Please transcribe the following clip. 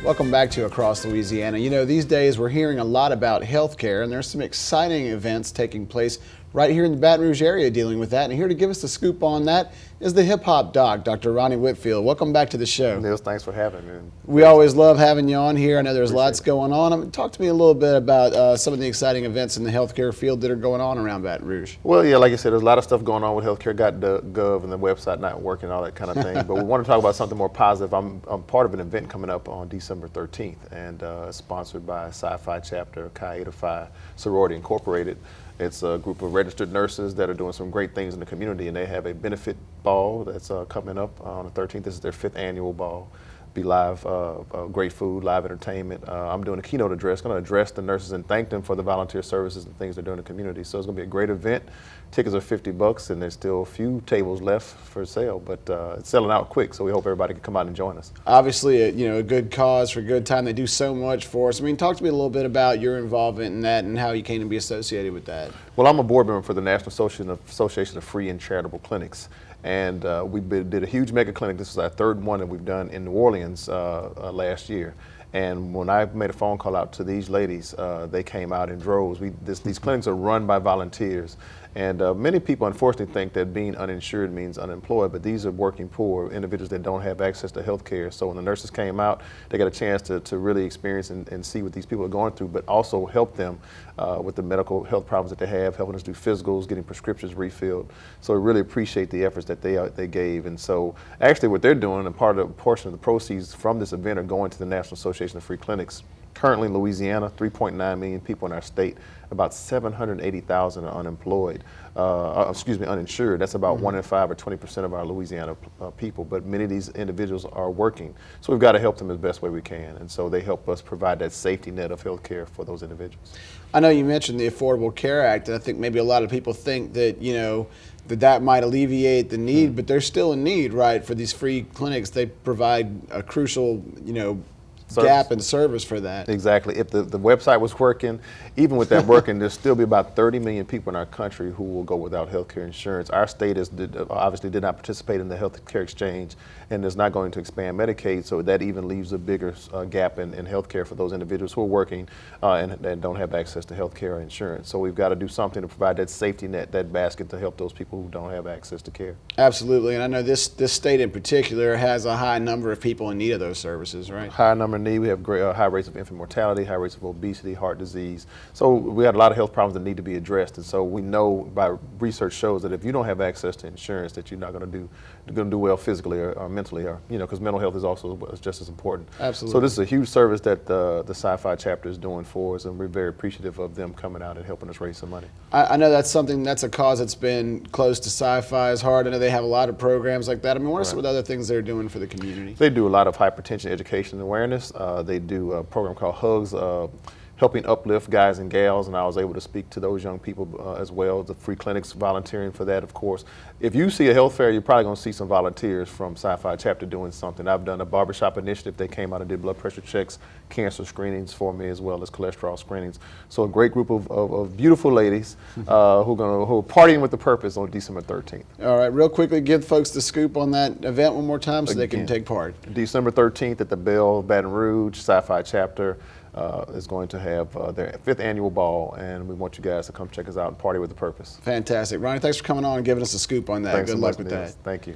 Welcome back to Across Louisiana. You know, these days we're hearing a lot about healthcare, and there's some exciting events taking place right here in the Baton Rouge area dealing with that. And here to give us the scoop on that is the hip-hop doc, Dr. Ronnie Whitfield. Welcome back to the show. Nils, thanks for having me. We always love having you on here. I know there's lots going on. Talk to me a little bit about some of the exciting events in the healthcare field that are going on around Baton Rouge. Well, yeah, like you said, there's a lot of stuff going on with healthcare.gov and the website not working, all that kind of thing. But we want to talk about something more positive. I'm part of an event coming up on December 13th, and it's sponsored by Phi chapter, Chi Eta Phi Sorority Incorporated. It's a group of registered nurses that are doing some great things in the community, and they have a benefit ball that's coming up on the 13th. This is their 5th annual ball. Be live, great food, live entertainment. I'm doing a keynote address, going to address the nurses and thank them for the volunteer services and things they're doing in the community. So it's going to be a great event. Tickets are $50, and there's still a few tables left for sale, but it's selling out quick, so we hope everybody can come out and join us. Obviously, a good cause for a good time. They do so much for us. I mean, talk to me a little bit about your involvement in that and how you came to be associated with that. Well, I'm a board member for the National Association of Free and Charitable Clinics. And we did a huge mega clinic. This is our 3rd one that we've done in New Orleans last year. And when I made a phone call out to these ladies, they came out in droves. These clinics are run by volunteers. And many people unfortunately think that being uninsured means unemployed, but these are working poor individuals that don't have access to health care. So when the nurses came out, they got a chance to really experience and see what these people are going through, but also help them with the medical health problems that they have, helping us do physicals, getting prescriptions refilled. So we really appreciate the efforts that they gave. And so actually what they're doing, and portion of the proceeds from this event are going to the National Association of Free Clinics. Currently in Louisiana, 3.9 million people in our state, about 780,000 are uninsured. That's about 1 in 5 or 20% of our Louisiana people, but many of these individuals are working. So we've got to help them as best way we can, and so they help us provide that safety net of health care for those individuals. I know you mentioned the Affordable Care Act, and I think maybe a lot of people think that, that might alleviate the need, but there's still a need, right, for these free clinics. They provide a crucial, gap in service for that. Exactly. If the website was working, even with that working, there'll still be about 30 million people in our country who will go without health care insurance. Our state obviously did not participate in the health care exchange and is not going to expand Medicaid, so that even leaves a bigger gap in health care for those individuals who are working and don't have access to health care or insurance. So we've got to do something to provide that safety net, that basket to help those people who don't have access to care. Absolutely, and I know this state in particular has a high number of people in need of those services, right? High number of need. We have great, high rates of infant mortality, high rates of obesity, heart disease. So we had a lot of health problems that need to be addressed, and so we know by research shows that if you don't have access to insurance, that you're not going to do well physically or mentally, or because mental health is also just as important. Absolutely. So this is a huge service that the Phi chapter is doing for us, and we're very appreciative of them coming out and helping us raise some money. I know that's a cause that's been close to Phi's heart. I know they have a lot of programs like that. I mean, what are some of the other things they're doing for the community? They do a lot of hypertension education and awareness. They do a program called Hugs, helping uplift guys and gals, and I was able to speak to those young people as well. The free clinics volunteering for that, of course. If you see a health fair, you're probably going to see some volunteers from Phi chapter doing something. I've done a barbershop initiative. They came out and did blood pressure checks, cancer screenings for me, as well as cholesterol screenings. So a great group of beautiful ladies who are partying with the purpose on December 13th. All right, real quickly, give folks the scoop on that event one more time so they can take part. December 13th at the Bell, Baton Rouge, Phi chapter. Is going to have their 5th annual ball, and we want you guys to come check us out and party with the purpose. Fantastic. Ronnie, thanks for coming on and giving us a scoop on that. Thanks Good so luck much, with Nils. that. Thank you.